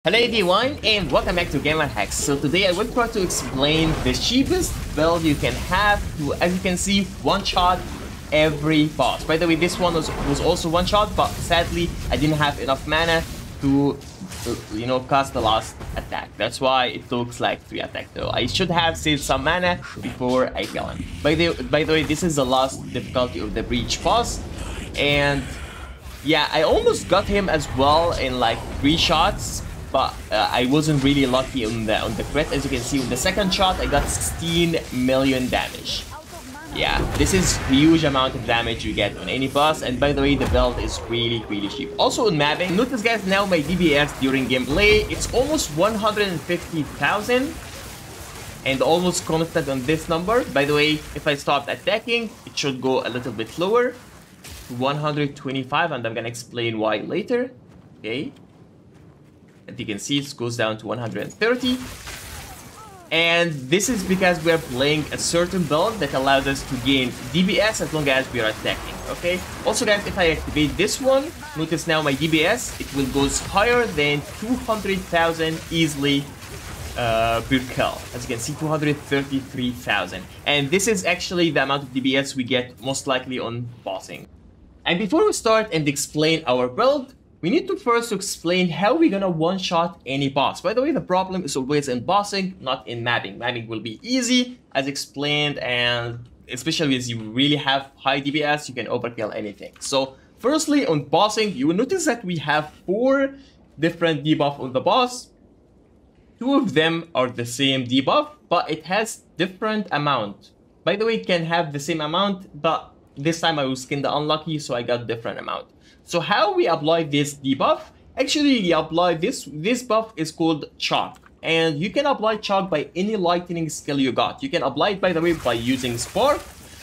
Hello everyone and welcome back to Gamer Hacks. So today I will try to explain the cheapest build you can have to, as you can see, one-shot every boss. By the way, this one was also one-shot, but sadly I didn't have enough mana to cast the last attack. That's why it looks like 3 attacks. So I should have saved some mana before I kill him. By the way, this is the last difficulty of the Breach boss, and yeah, I almost got him as well in like 3 shots. But I wasn't really lucky on the crit. As you can see, with the second shot, I got 16 million damage. Yeah, this is huge amount of damage you get on any boss. And by the way, the build is really cheap. Also on mapping, notice guys, now my DPS during gameplay, it's almost 150,000. And almost constant on this number. By the way, if I stopped attacking, it should go a little bit lower to 125, and I'm gonna explain why later. Okay. As you can see, it goes down to 130. And this is because we are playing a certain build that allows us to gain DPS as long as we are attacking, okay? Also guys, if I activate this one, notice now my DPS, it will go higher than 200,000 easily per kill. As you can see, 233,000. And this is actually the amount of DPS we get most likely on bossing. And before we start and explain our build, we need to first explain how we're gonna one-shot any boss. By the way, the problem is always in bossing, not in mapping. Mapping will be easy, as explained, and especially as you really have high DPS, you can overkill anything. So, firstly, on bossing, you will notice that we have 4 different debuffs on the boss. 2 of them are the same debuff, but it has different amount. By the way, it can have the same amount, but this time I was kinda unlucky, so I got different amount. So how we apply this debuff? Actually, you apply this buff is called Shock. And you can apply Shock by any lightning skill you got. You can apply it, by the way, by using Spark.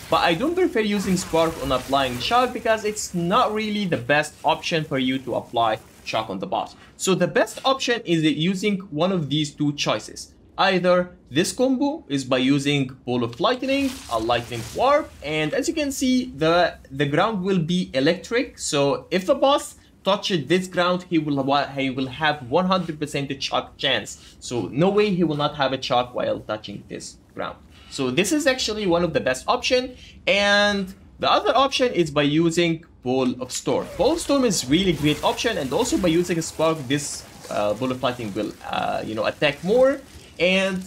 But I don't prefer using Spark on applying Shock because it's not really the best option for you to apply Shock on the boss. So the best option is using one of these 2 choices. Either this combo is by using Ball of Lightning, a Lightning Warp, and as you can see, the ground will be electric. So if the boss touches this ground, he will have 100% a shock chance. So no way he will not have a shock while touching this ground. So this is actually one of the best option. And the other option is by using Ball of Storm. Ball of Storm is really great option, and also by using a Spark, this Ball of Lightning will attack more. And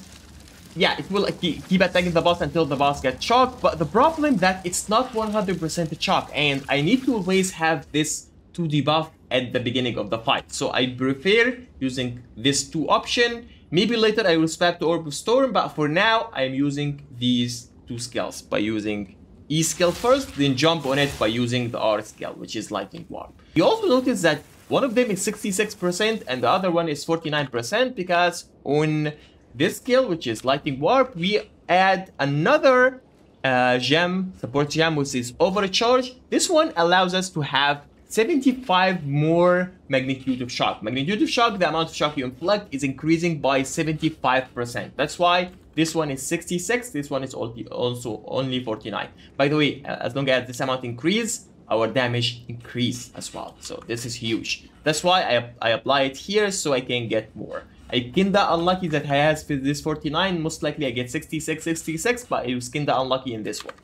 yeah, it will keep attacking the boss until the boss gets shocked. But the problem that it's not 100% a shock, and I need to always have this 2 debuff at the beginning of the fight. So I prefer using this 2 option. Maybe later I will swap to Orb of Storm, but for now I am using these 2 skills by using E skill first, then jump on it by using the R skill, which is Lightning Warp. You also notice that one of them is 66% and the other one is 49% because on this skill, which is Lightning Warp, we add another support gem, which is Overcharge. This one allows us to have 75 more magnitude of shock. Magnitude of shock, the amount of shock you inflict, is increasing by 75%. That's why this one is 66, this one is also only 49. By the way, as long as this amount increase, our damage increase as well. So this is huge. That's why I apply it here so I can get more. I kinda unlucky that I has this 49. Most likely I get 66, but I was kinda unlucky in this one.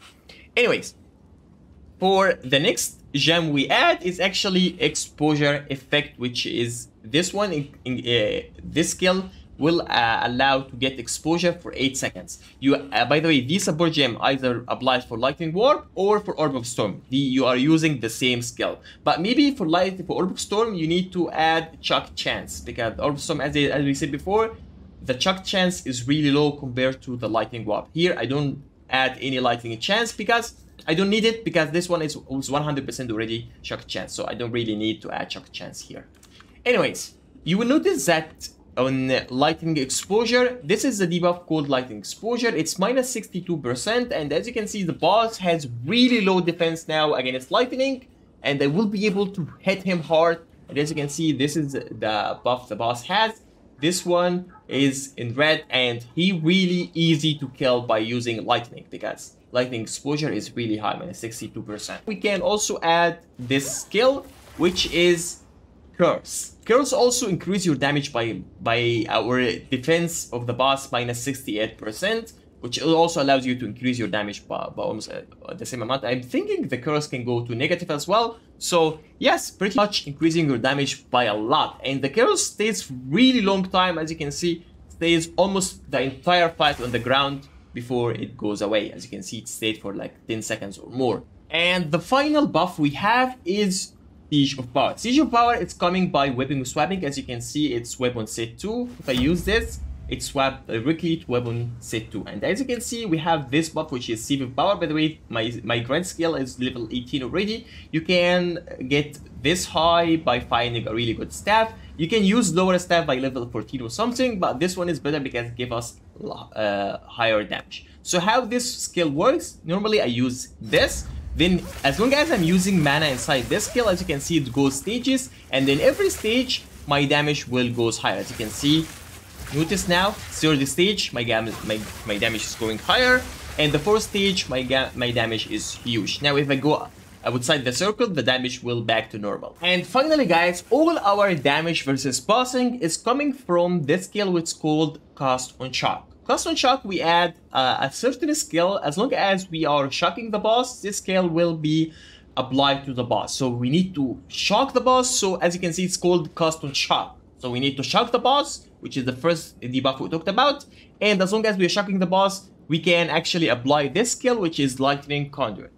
Anyways, for the next gem we add is actually Exposure Effect, which is this one. This skill will allow to get exposure for 8 seconds. By the way, this support gem either applies for Lightning Warp or for Orb of Storm. You are using the same skill. But maybe for Orb of Storm, you need to add Shock Chance, because Orb of Storm, as we said before, the Shock Chance is really low compared to the Lightning Warp. Here, I don't add any Lightning Chance because I don't need it, because this one is 100% already Shock Chance. So I don't really need to add Shock Chance here. Anyways, you will notice that on Lightning Exposure, this is the debuff called Lightning Exposure. It's minus 62%, and as you can see, the boss has really low defense now against lightning, and I will be able to hit him hard. And as you can see, this is the buff the boss has. This one is in red, and he really easy to kill by using lightning, because lightning exposure is really high, minus 62%. We can also add this skill, which is Curse. Curse also increase your damage by our defense of the boss minus 68%, which also allows you to increase your damage by almost the same amount. I'm thinking the curse can go to negative as well. So yes, pretty much increasing your damage by a lot. And the curse stays really long time, as you can see, stays almost the entire fight on the ground before it goes away. As you can see, it stayed for like 10 seconds or more. And the final buff we have is Siege of Power. Siege of Power, it's coming by weapon swapping. As you can see, it's weapon set 2. If I use this, it swapped directly to weapon set 2. And as you can see, we have this buff, which is Siege of Power. By the way, my grand skill is level 18 already. You can get this high by finding a really good staff. You can use lower staff by level 14 or something, but this one is better because it gives us higher damage. So how this skill works, normally I use this. Then, as long as I'm using mana inside this skill, as you can see, it goes stages, and then every stage, my damage will goes higher. As you can see, notice now, third stage, my damage is going higher, and the fourth stage, my damage is huge. Now, if I go outside the circle, the damage will back to normal. And finally, guys, all our damage versus bossing is coming from this skill, which is called Cast on Shock. Cast on Shock, we add a certain skill. As long as we are shocking the boss, this skill will be applied to the boss. So we need to shock the boss. So as you can see, it's called Cast on Shock. So we need to shock the boss, which is the first debuff we talked about. And as long as we are shocking the boss, we can actually apply this skill, which is Lightning Conduit.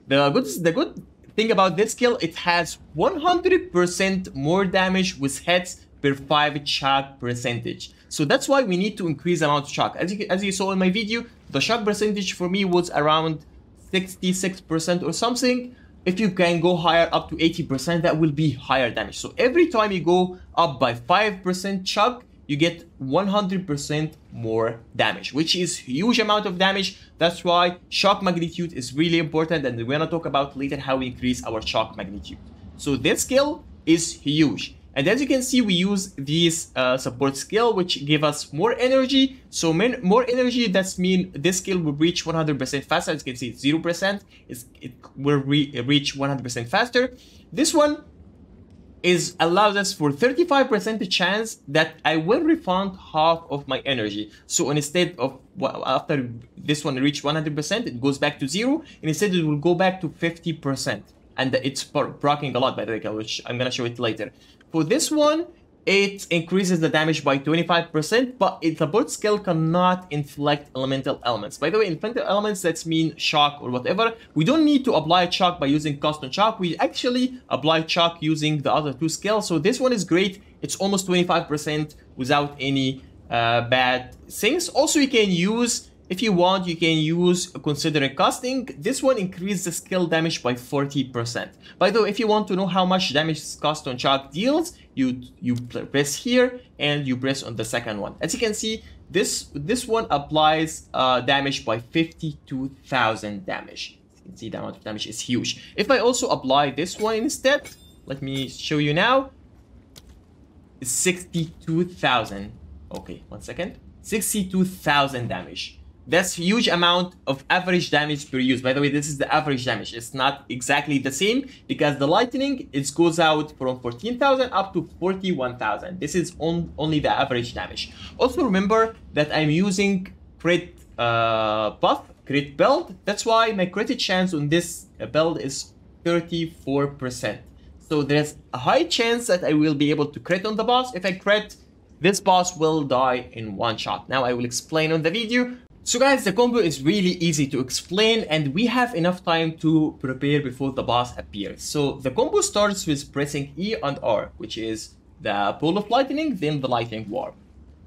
The good thing about this skill, it has 100% more damage with hits per 5 shock percentage. So that's why we need to increase the amount of shock. As you saw in my video, the shock percentage for me was around 66% or something. If you can go higher up to 80%, that will be higher damage. So every time you go up by 5% shock, you get 100% more damage, which is huge amount of damage. That's why shock magnitude is really important, and we're gonna talk about later how we increase our shock magnitude. So this skill is huge. And as you can see, we use this support skill, which give us more energy. So more energy, that means this skill will reach 100% faster. As you can see, it's 0%. It will reach 100% faster. This one allows us for 35% chance that I will refund half of my energy. So instead of, after this one reach 100%, it goes back to 0. And instead it will go back to 50%. And it's proccing a lot, by the way, which I'm gonna show it later. For this one, it increases the damage by 25%, but the support skill cannot inflict elemental elements. By the way, elemental elements, that mean shock or whatever. We don't need to apply shock by using Cast on Shock. We actually apply shock using the other two skills. So this one is great. It's almost 25% without any bad things. Also, you can use, if you want, you can use considering casting. This one increases the skill damage by 40%. By the way, if you want to know how much damage Cast on Shock deals, you press here and you press on the second one. As you can see, this one applies damage by 52,000 damage. You can see the amount of damage is huge. If I also apply this one instead, let me show you now. It's 62,000. Okay, 1 second. 62,000 damage. That's huge amount of average damage per use. By the way, this is the average damage. It's not exactly the same because the lightning, it goes out from 14,000 up to 41,000. This is only the average damage. Also remember that I'm using crit buff, crit build. That's why my crit chance on this build is 34%. So there's a high chance that I will be able to crit on the boss. If I crit, this boss will die in one shot. Now I will explain on the video. So guys, the combo is really easy to explain and we have enough time to prepare before the boss appears. So the combo starts with pressing E and R, which is the Ball of Lightning, then the Lightning Warp.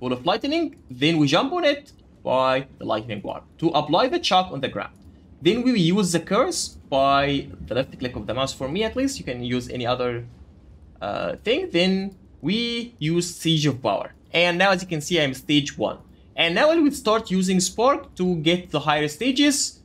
Ball of Lightning, then we jump on it by the Lightning Warp to apply the shock on the ground. Then we use the curse by the left click of the mouse, for me at least. You can use any other thing. Then we use Siege of Power. And now as you can see, I'm stage 1. And now I will start using Spark to get the higher stages.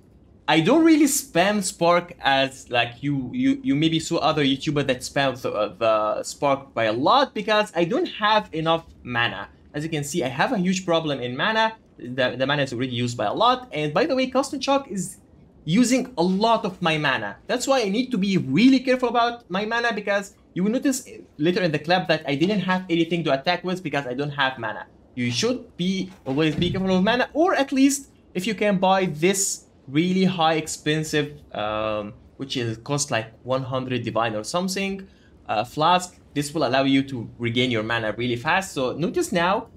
I don't really spam Spark as like you maybe saw other YouTuber that spam the Spark by a lot because I don't have enough mana. As you can see, I have a huge problem in mana. The mana is already used by a lot. And by the way, Cast on Shock is using a lot of my mana. That's why I need to be really careful about my mana, because you will notice later in the clip that I didn't have anything to attack with because I don't have mana. You should always be careful of mana, or at least if you can buy this really high expensive, which is cost like 100 divine or something, flask. This will allow you to regain your mana really fast. So notice now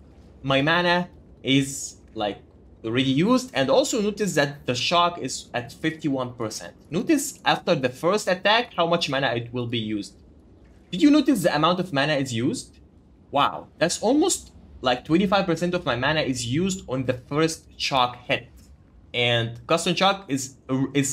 my mana is like already used, and also notice that the shock is at 51%. Notice after the first attack how much mana it will be used. Did you notice the amount of mana is used? Wow, that's almost like 25% of my mana is used on the first shock hit. And custom shock is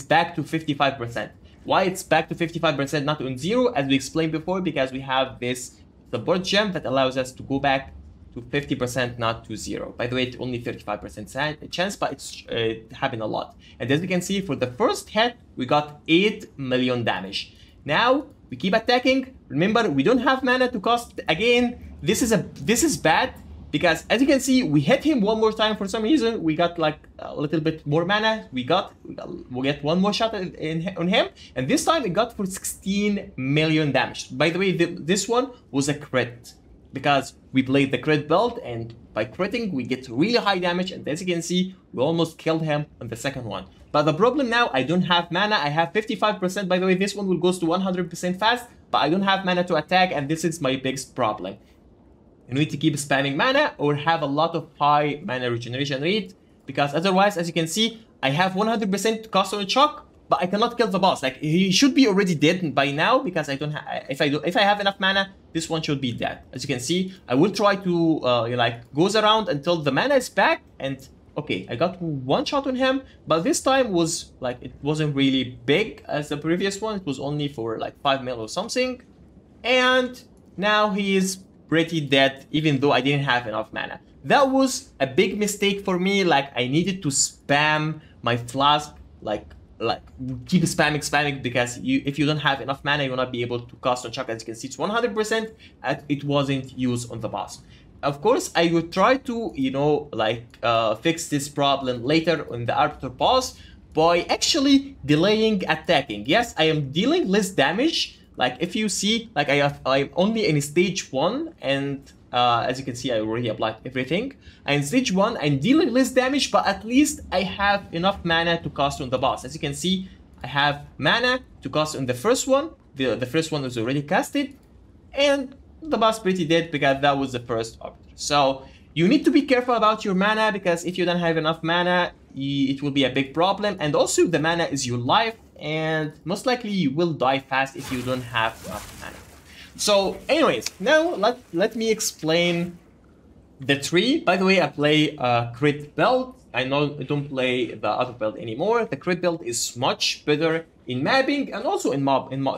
back to 55%. Why it's back to 55%, not on 0, as we explained before? Because we have this support gem that allows us to go back to 50%, not to 0. By the way, it's only 35% chance, but it happened a lot. And as you can see, for the first hit, we got 8 million damage. Now we keep attacking. Remember, we don't have mana to cost. Again, this is bad, because as you can see, we hit him one more time for some reason. We got like a little bit more mana. We get one more shot on him, and this time it got for 16 million damage. By the way, this one was a crit, because we played the crit build, and by critting we get really high damage, and as you can see, we almost killed him on the second one. But the problem now, I don't have mana. I have 55%. By the way, this one will go to 100% fast, but I don't have mana to attack, and this is my biggest problem. You need to keep spamming mana or have a lot of high mana regeneration rate, because otherwise, as you can see, I have 100% cost on shock, but I cannot kill the boss. Like, he should be already dead by now, because I don't have. If I have enough mana, this one should be dead. As you can see, I will try to like goes around until the mana is back. And okay, I got one shot on him, but this time was like, it wasn't really big as the previous one. It was only for like 5 mil or something, and now he is pretty dead, even though I didn't have enough mana. That was a big mistake for me. Like, I needed to spam my flask, like keep spamming, because if you don't have enough mana, you will not be able to cast on shock. As you can see, it's 100%, and it wasn't used on the boss. Of course, I would try to, fix this problem later on the Arbiter boss by actually delaying attacking. Yes, I am dealing less damage. Like, if you see, like, I'm only in stage 1, and as you can see, I already applied everything. And in stage 1, I'm dealing less damage, but at least I have enough mana to cast on the boss. As you can see, I have mana to cast on the first one. The first one was already casted, and the boss pretty dead, because that was the first Arbiter. So you need to be careful about your mana, because if you don't have enough mana, it will be a big problem. And also, the mana is your life, and most likely you will die fast if you don't have enough mana. So anyways, now let me explain the tree. By the way, I play crit build. I don't play the other build anymore. The crit build is much better in mapping, and also in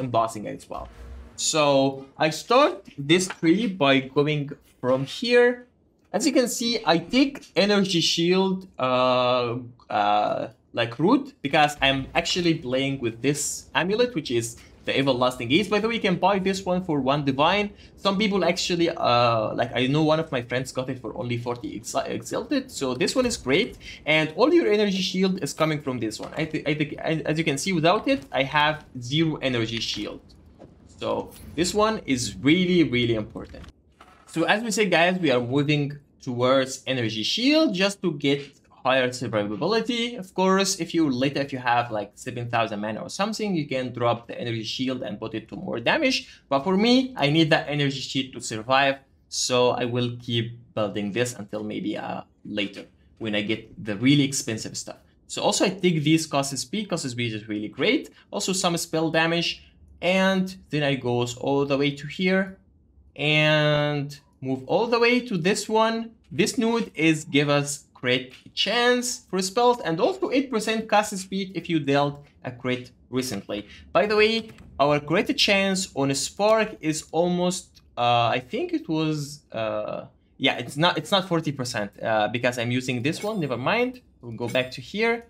bossing as well. So I start this tree by going from here. As you can see, I take energy shield like root, because I'm actually playing with this amulet, which is the everlasting gaze. By the way, you can buy this one for 1 divine. Some people actually like, I know one of my friends got it for only 40 exalted. So this one is great, and all your energy shield is coming from this one. I think as you can see, without it, I have 0 energy shield. So this one is really important. So as we said, guys, we are moving towards energy shield just to get higher survivability. Of course, if you have like 7,000 mana or something, you can drop the energy shield and put it to more damage. But for me, I need that energy shield to survive, so I will keep building this until maybe later when I get the really expensive stuff. So also I take these cost speed. Cost speed is really great. Also some spell damage, and then I goes all the way to here and move all the way to this one. This node is give us crit chance for spells, and also 8% cast speed if you dealt a crit recently. By the way, our crit chance on a spark is almost I think it was yeah, it's not 40%, because I'm using this one. Never mind, we'll go back to here.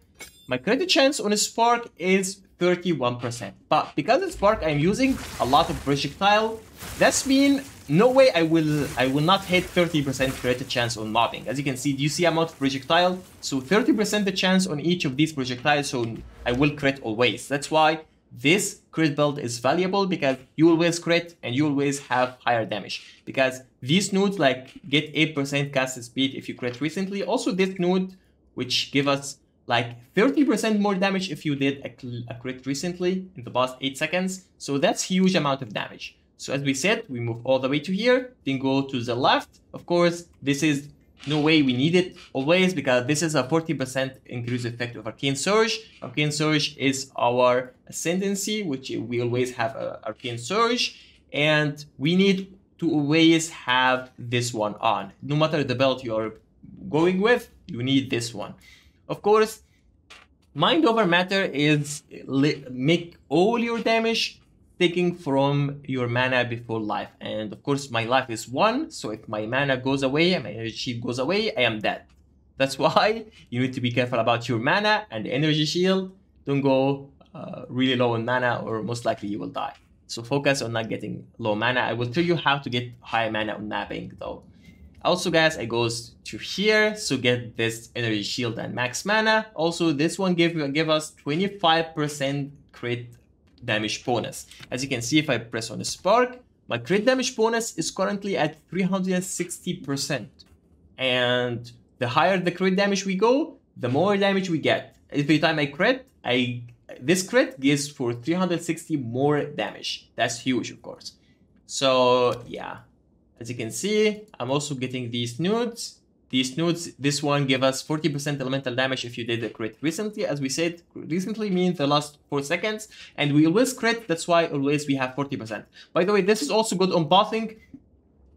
my crit chance on a Spark is 31%. But because it's Spark, I'm using a lot of projectile. That's mean no way I will not hit 30% crit chance on mobbing. As you can see, do you see amount of projectile? So 30% the chance on each of these projectiles, so I will crit always. That's why this crit build is valuable, because you always crit and you always have higher damage. Because these nudes like get 8% cast speed if you crit recently. Also this nude, which give us like 30% more damage if you did a crit recently in the past 8 seconds. So that's huge amount of damage. So as we said, we move all the way to here, then go to the left. Of course, this is no way we need it always, because this is a 40% increase effect of Arcane Surge. Arcane Surge is our Ascendancy, which we always have Arcane Surge, and we need to always have this one on. No matter the build you are going with, you need this one. Of course, Mind Over Matter is make all your damage taking from your mana before life. And of course, my life is 1, so if my mana goes away and my energy shield goes away, I am dead. That's why you need to be careful about your mana and the energy shield. Don't go really low on mana, or most likely you will die. So focus on not getting low mana. I will tell you how to get high mana on napping though. Also guys, I goes to here, so get this energy shield and max mana. Also this one give us 25% crit damage bonus. As you can see, if I press on the Spark, my crit damage bonus is currently at 360%. And the higher the crit damage we go, the more damage we get. Every time I crit, this crit gives for 360 more damage. That's huge, of course. So yeah, as you can see, I'm also getting these nudes. These nudes, this one give us 40% elemental damage if you did a crit recently. As we said, recently means the last 4 seconds. And we always crit, that's why always we have 40%. By the way, this is also good on bossing,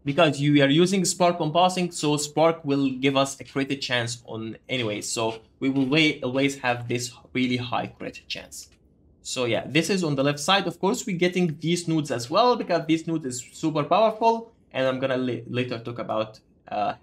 because you are using Spark on bossing, so Spark will give us a crit chance on anyway. So we will always have this really high crit chance. So yeah, this is on the left side. Of course, we're getting these nudes as well, because this nude is super powerful. And I'm gonna later talk about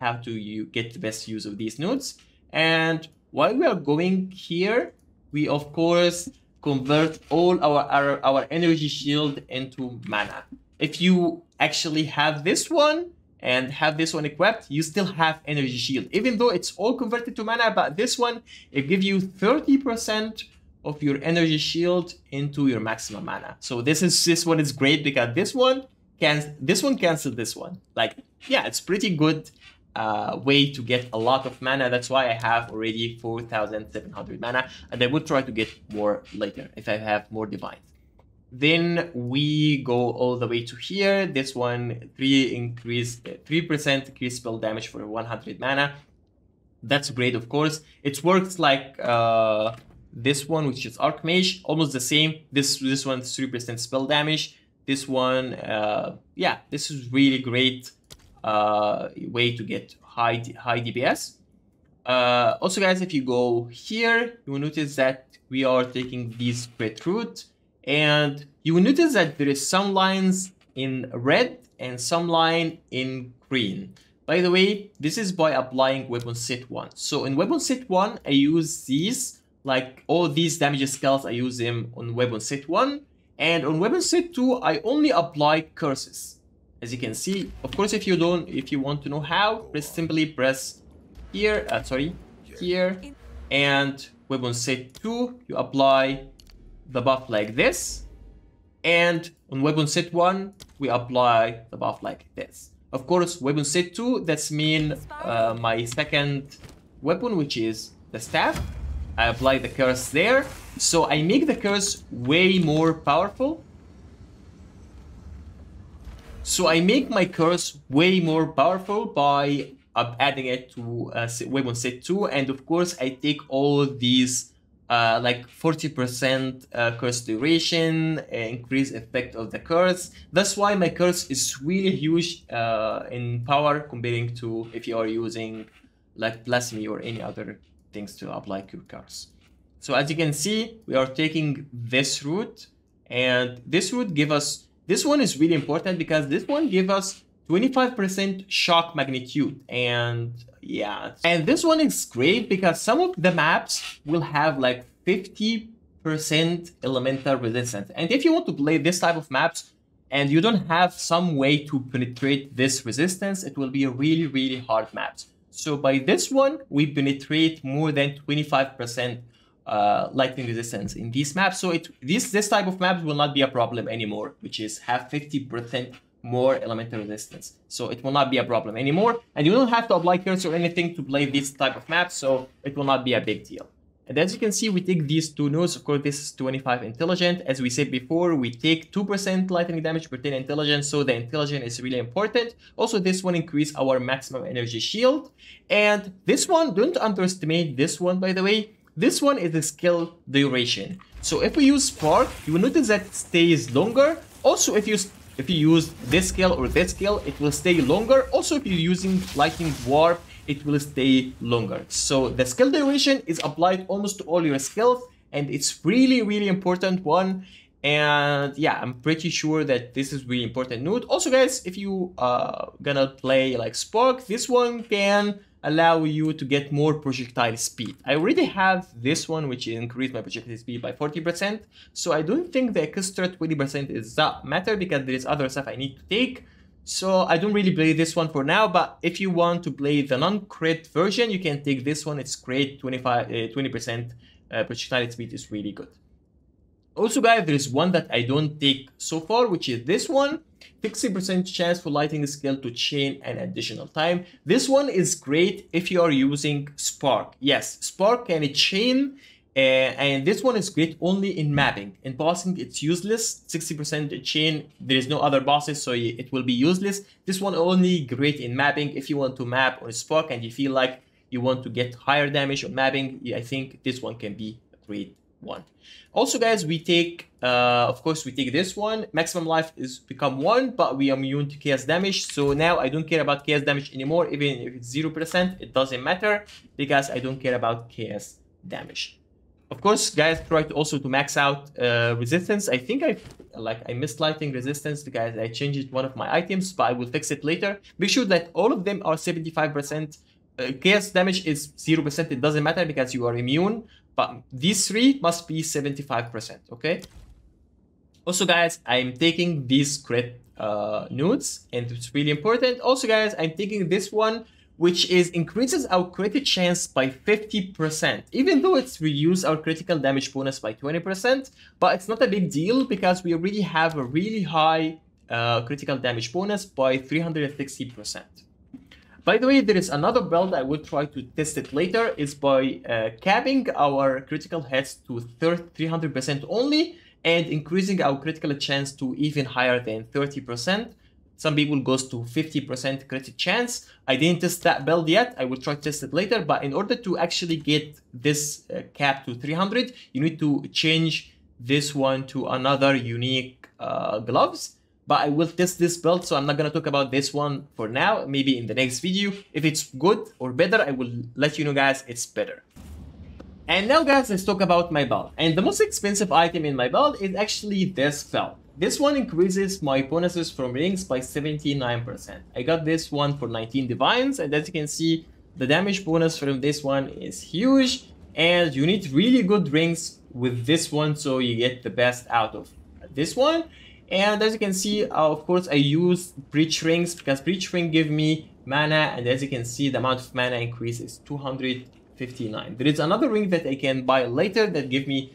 how to get the best use of these nudes. And while we are going here, we of course convert all our energy shield into mana. If you actually have this one and have this one equipped, you still have energy shield, even though it's all converted to mana. But this one, it gives you 30% of your energy shield into your maximum mana. So this one is great, because this one cancel this one. Like, yeah, it's pretty good way to get a lot of mana. That's why I have already 4,700 mana, and I would try to get more later if I have more divines. Then we go all the way to here. This one, 3% increase spell damage for 100 mana. That's great, of course. It works like this one, which is Archmage, almost the same. This one's 3% spell damage. This one, yeah, this is really great way to get high DPS. Also, guys, if you go here, you will notice that we are taking this crit route, and you will notice that there is some lines in red and some line in green. By the way, this is by applying weapon set 1. So in weapon set 1, I use these, like all these damage skills, I use them on weapon set 1. And on weapon set 2, I only apply curses. As you can see, of course, if you want to know how, simply press here, here, and weapon set 2, you apply the buff like this. And on weapon set 1, we apply the buff like this. Of course, weapon set 2, that's mean my second weapon, which is the staff. I apply the curse there. So I make the curse way more powerful. So I make my curse way more powerful by adding it to weapon set 2. And of course, I take all these like 40% curse duration, increase effect of the curse. That's why my curse is really huge in power comparing to if you are using like blasphemy or any other things to apply your curse. So as you can see, we are taking this route, and this route give us, this one is really important because this one give us 25% shock magnitude. And yeah, and this one is great because some of the maps will have like 50% elemental resistance. And if you want to play this type of maps and you don't have some way to penetrate this resistance, it will be a really, really hard map. So by this one, we penetrate more than 25% lightning resistance in these maps. So this type of maps will not be a problem anymore, which is have 50% more elemental resistance. So it will not be a problem anymore. And you don't have to apply curse or anything to play this type of maps, so it will not be a big deal. And as you can see, we take these two nodes. Of course, this is 25 intelligent. As we said before, we take 2% lightning damage per 10 intelligence, so the intelligent is really important. Also, this one increase our maximum energy shield. And this one, don't underestimate this one, by the way. This one is the skill duration. So if we use Spark, you will notice that it stays longer. Also, if you use this skill or this skill, it will stay longer. Also, if you're using Lightning Warp, it will stay longer. So the skill duration is applied almost to all your skills, and it's really, really important one. And yeah, I'm pretty sure that this is really important node. Also, guys, if you gonna play like Spark, this one can allow you to get more projectile speed. I already have this one, which increased my projectile speed by 40%. So I don't think the extra 20% is that matter because there is other stuff I need to take. So I don't really play this one for now, but if you want to play the non-crit version, you can take this one. It's great, 20% projectile speed is really good. Also, guys, there is one that I don't take so far, which is this one. 60% chance for lightning skill to chain an additional time. This one is great if you are using Spark. Yes, Spark can chain. And this one is great only in mapping. In bossing, it's useless. 60% chain, there is no other bosses, so it will be useless. This one only great in mapping. If you want to map on Spark and you feel like you want to get higher damage on mapping, I think this one can be a great one. Also, guys, we take, of course, we take this one. Maximum life is become 1, but we are immune to chaos damage. So now I don't care about chaos damage anymore. Even if it's 0%, it doesn't matter because I don't care about chaos damage. Of course, guys, try to also to max out resistance. I think I missed lightning resistance because I changed one of my items, but I will fix it later. Make sure that all of them are 75%. Chaos damage is 0%. It doesn't matter because you are immune. But these three must be 75%, okay? Also, guys, I'm taking these crit nodes, and it's really important. Also, guys, I'm taking this one, which is increases our crit chance by 50%, even though it's reduced our critical damage bonus by 20%, but it's not a big deal because we already have a really high critical damage bonus by 360%. By the way, there is another build I will try to test it later, is by capping our critical hits to 300% only and increasing our critical chance to even higher than 30%. Some people goes to 50% crit chance. I didn't test that build yet. I will try to test it later. But in order to actually get this cap to 300, you need to change this one to another unique gloves. But I will test this build, so I'm not going to talk about this one for now. Maybe in the next video. If it's good or better, I will let you know, guys, it's better. And now, guys, let's talk about my build. And the most expensive item in my build is actually this build. This one increases my bonuses from rings by 79%. I got this one for 19 divines, and as you can see, the damage bonus from this one is huge. And you need really good rings with this one, so you get the best out of this one. And as you can see, of course, I use breach rings because breach ring give me mana, and as you can see, the amount of mana increase is 259. There is another ring that I can buy later that give me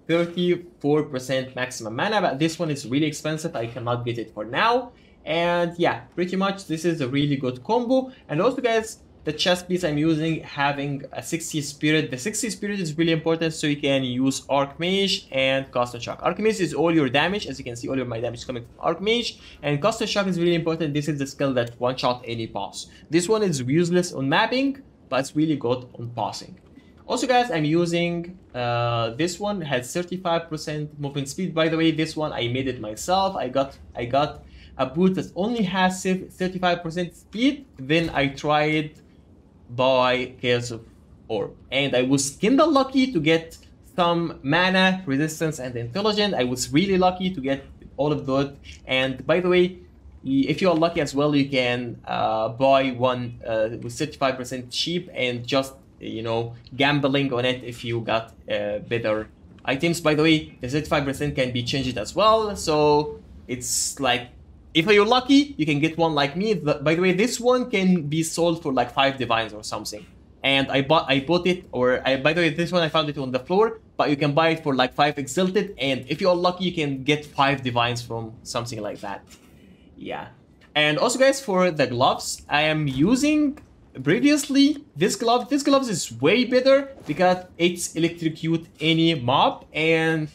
34% maximum mana, but this one is really expensive. I cannot get it for now. And yeah, pretty much this is a really good combo. And also, guys, the chest piece I'm using having a 60 spirit. The 60 spirit is really important, so you can use Archmage and Constant Shock. Archmage is all your damage. As you can see, all of my damage is coming from Archmage. And Constant Shock is really important. This is the skill that one-shot any boss. This one is useless on mapping, but it's really good on passing. Also, guys, I'm using this one. Has 35% movement speed. By the way, this one I made it myself. I got a boot that only has 35% speed. Then I tried by Chaos of Orb, and I was kinda lucky to get some mana, resistance, and intelligence. I was really lucky to get all of those. And by the way, If you are lucky as well, you can buy one with 35% cheap and just, you know, gambling on it if you got better items. By the way, the 35% can be changed as well, so it's like, if you're lucky, you can get one like me. By the way, this one can be sold for like 5 divines or something. And I bought it, by the way, this one I found it on the floor, but you can buy it for like 5 exalted, and if you're lucky, you can get 5 divines from something like that. Yeah. And also, guys, for the gloves, I am using previously this glove. This glove is way better because it's electrocute any mob, and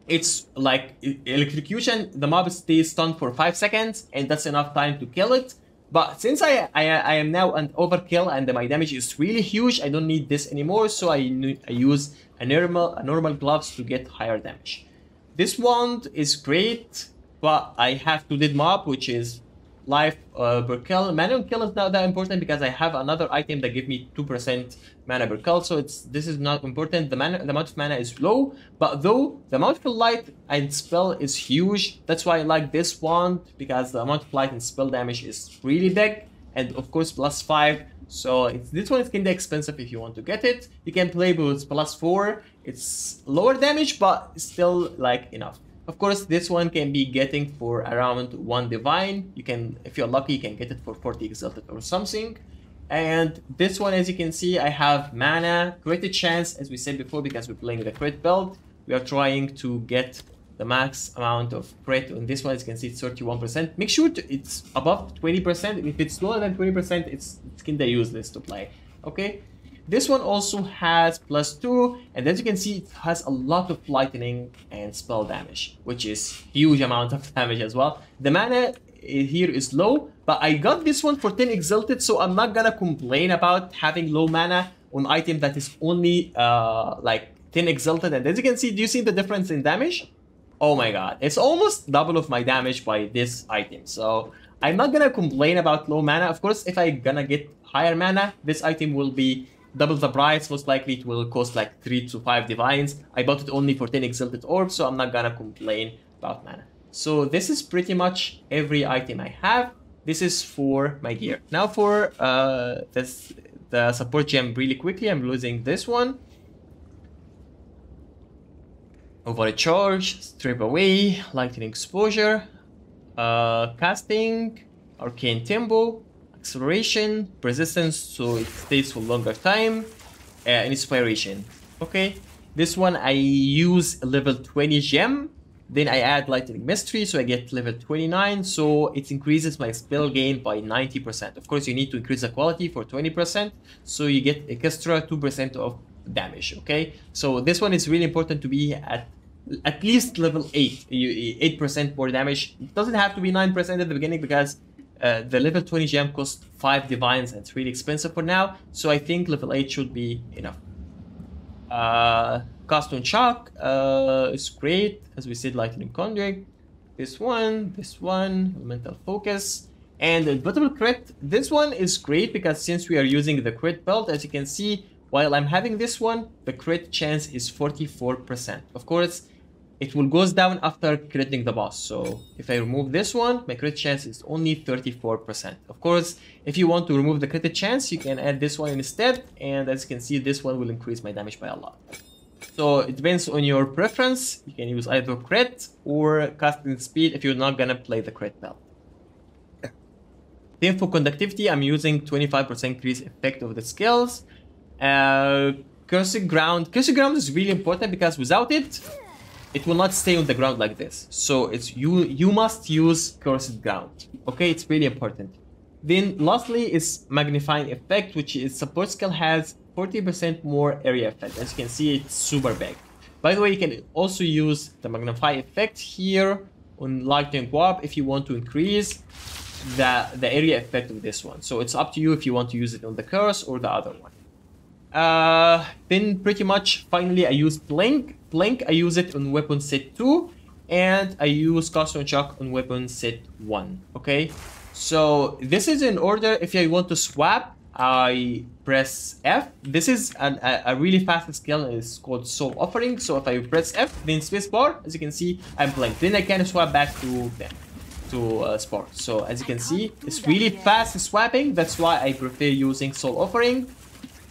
it's like electrocution. The mob stays stunned for 5 seconds, and that's enough time to kill it. But since I am now an overkill and my damage is really huge, I don't need this anymore. So I use a normal gloves to get higher damage. This wand is great, but I have 2 dead mob, which is life per kill. Mana on kill is not that important because I have another item that gives me 2% mana per kill, so this is not important. The amount of mana is low, but though the amount of light and spell is huge. That's why I like this wand, because the amount of light and spell damage is really big, and of course +5. So this one is kinda expensive if you want to get it. You can play with +4. It's lower damage, but still like enough. Of course, this one can be getting for around 1 divine. You can, if you're lucky, you can get it for 40 exalted or something. And this one, as you can see, I have mana, crit chance, as we said before, because we're playing the crit build. We are trying to get the max amount of crit on this one. As you can see, it's 31%. Make sure it's above 20%. If it's lower than 20%, it's kinda useless to play. Okay. This one also has +2, and as you can see, it has a lot of lightning and spell damage, which is huge amount of damage as well. The mana here is low, but I got this one for 10 exalted, so I'm not gonna complain about having low mana on item that is only like 10 exalted. And as you can see, do you see the difference in damage? Oh my god, it's almost double of my damage by this item. So I'm not gonna complain about low mana. Of course, if I'm gonna get higher mana, this item will be double the price. Most likely it will cost like 3 to 5 divines. I bought it only for 10 exalted orbs, so I'm not gonna complain about mana. So this is pretty much every item I have. This is for my gear. Now for the support gem really quickly. I'm losing this one. Overcharge, strip away, lightning exposure, casting, arcane tempo, acceleration, persistence, so it stays for longer time, inspiration. Okay, this one I use level 20 gem, then I add lightning mystery, so I get level 29, so it increases my spell gain by 90%. Of course, you need to increase the quality for 20%, so you get extra 2% of damage. Okay, so this one is really important to be at least level 8, 8% more damage. It doesn't have to be 9% at the beginning, because the level 20 gem costs 5 divines and it's really expensive for now, so I think level 8 should be enough. Cast on shock is great, as we said, lightning conjuring. This one, elemental focus, and the bottom crit. This one is great because since we are using the crit belt, as you can see, while I'm having this one, the crit chance is 44%. Of course, it will goes down after critting the boss. So if I remove this one, my crit chance is only 34%. Of course, if you want to remove the crit chance, you can add this one instead. And as you can see, this one will increase my damage by a lot. So it depends on your preference. You can use either crit or casting speed if you're not gonna play the crit belt. Then for conductivity, I'm using 25% increase effect of the skills. Cursed ground. Cursed ground is really important because without it, it will not stay on the ground like this. So it's you must use cursed ground. Okay, it's really important. Then lastly is magnifying effect, which is support skill has 40% more area effect. As you can see, it's super big. By the way, you can also use the magnify effect here on lightning warp if you want to increase the area effect of this one. So it's up to you if you want to use it on the curse or the other one. Then pretty much finally I use blink. Blink, I use it on weapon set 2, and I use cast on shock on weapon set 1. Okay, so this is in order. If I want to swap, I press F. This is a really fast skill. It's called Soul Offering. So if I press F, then space bar, as you can see, I'm blink. Then I can swap back to them. Spark. So as you can see, it's really fast swapping. That's why I prefer using Soul Offering.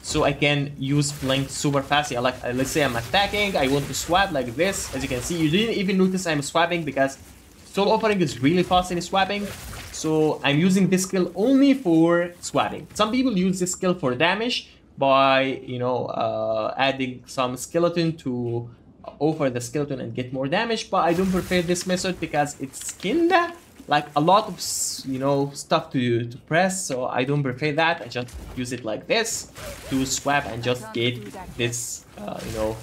So I can use Blink super fast. Yeah, like let's say I'm attacking, I want to swap like this. As you can see, you didn't even notice I'm swapping because Soul Offering is really fast in swapping. So I'm using this skill only for swapping. Some people use this skill for damage by, you know, adding some skeleton to offer the skeleton and get more damage. But I don't prefer this method because it's kinda like a lot of, you know, stuff to press, so I don't prefer that. I just use it like this to swap and just get this, you know,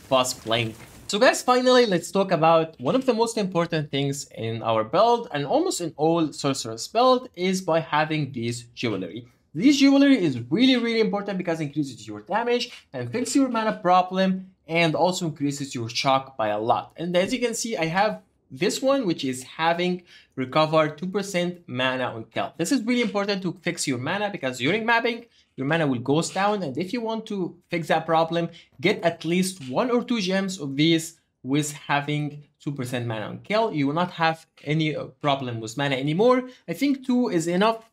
fast blink. So guys, finally, let's talk about one of the most important things in our build and almost in all sorcerer's build is by having this jewelry. This jewelry is really important because it increases your damage and fixes your mana problem and also increases your shock by a lot. And as you can see, I have this one, which is having recover 2% mana on kill. This is really important to fix your mana because during mapping, your mana will go down. And if you want to fix that problem, get at least 1 or 2 gems of these with having 2% mana on kill. You will not have any problem with mana anymore. I think 2 is enough.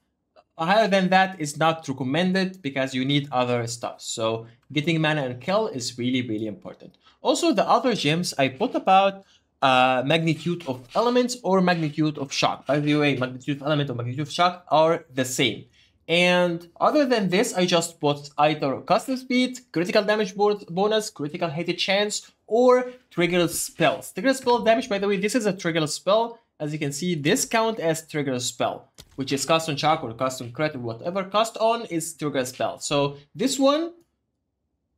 Higher than that is not recommended because you need other stuff. So getting mana on kill is really important. Also, the other gems I put about magnitude of elements or magnitude of shock. By the way, magnitude of element or magnitude of shock are the same. And other than this, I just put either custom speed, critical damage bonus, critical hit chance, or trigger spells. Trigger spell damage, by the way, this is a trigger spell. As you can see, this count as trigger spell, which is cast on shock or cast on crit or whatever cast on is trigger spell. So this one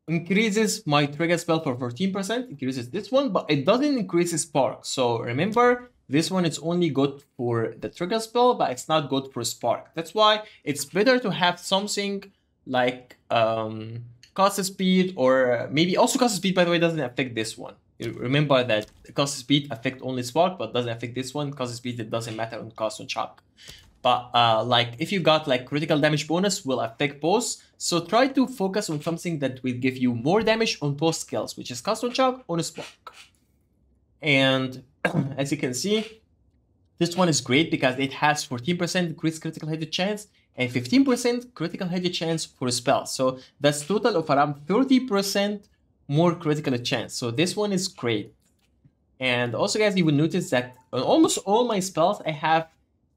increases my trigger spell for 14%, increases this one, but it doesn't increase spark. So remember, this one is only good for the trigger spell, but it's not good for spark. That's why it's better to have something like cast speed, or maybe also cast speed, by the way, doesn't affect this one. Remember that cast speed affect only spark, but doesn't affect this one. Cast speed, it doesn't matter on cast on shock. But like if you got like critical damage bonus will affect both. So try to focus on something that will give you more damage on both skills, which is cast on shock or spark. And as you can see, this one is great because it has 14% increased critical hit chance and 15% critical hit chance for spells. So that's total of around 30% more critical chance. So this one is great. And also guys, you will notice that on almost all my spells, I have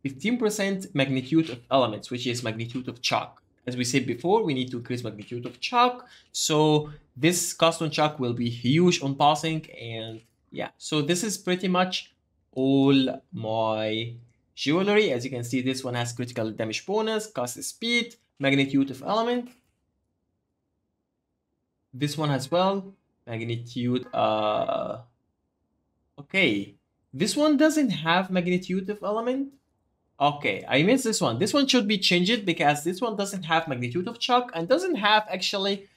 15% magnitude of elements, which is magnitude of shock. As we said before, we need to increase magnitude of shock. So this cast on shock will be huge on passing. And yeah, so this is pretty much all my jewelry. As you can see, this one has critical damage bonus, cast speed, magnitude of element. This one as well, magnitude. Okay, this one doesn't have magnitude of element. Okay, I missed this one. This one should be changed because this one doesn't have magnitude of shock and doesn't have actually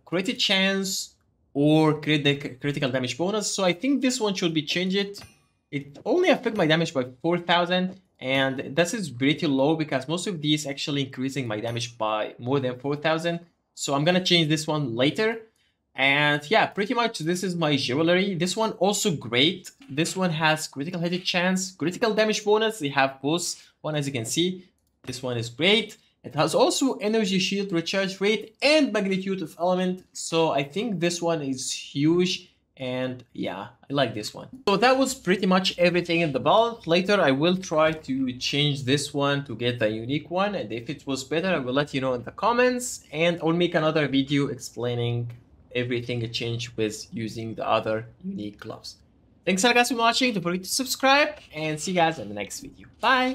crit chance or critical damage bonus. So I think this one should be changed. It only affects my damage by 4,000 and this is pretty low because most of these actually increasing my damage by more than 4,000. So I'm gonna change this one later. And yeah, pretty much this is my jewelry. This one also great. This one has critical hit chance, critical damage bonus. They have both one, as you can see. This one is great. It has also energy shield recharge rate and magnitude of element. So I think this one is huge. And yeah, I like this one. So that was pretty much everything in the build. Later, I will try to change this one to get the unique one. And if it was better, I will let you know in the comments. And I'll make another video explaining everything it changed with using the other unique gloves. Thanks a lot guys for watching. Don't forget to subscribe and see you guys in the next video. Bye!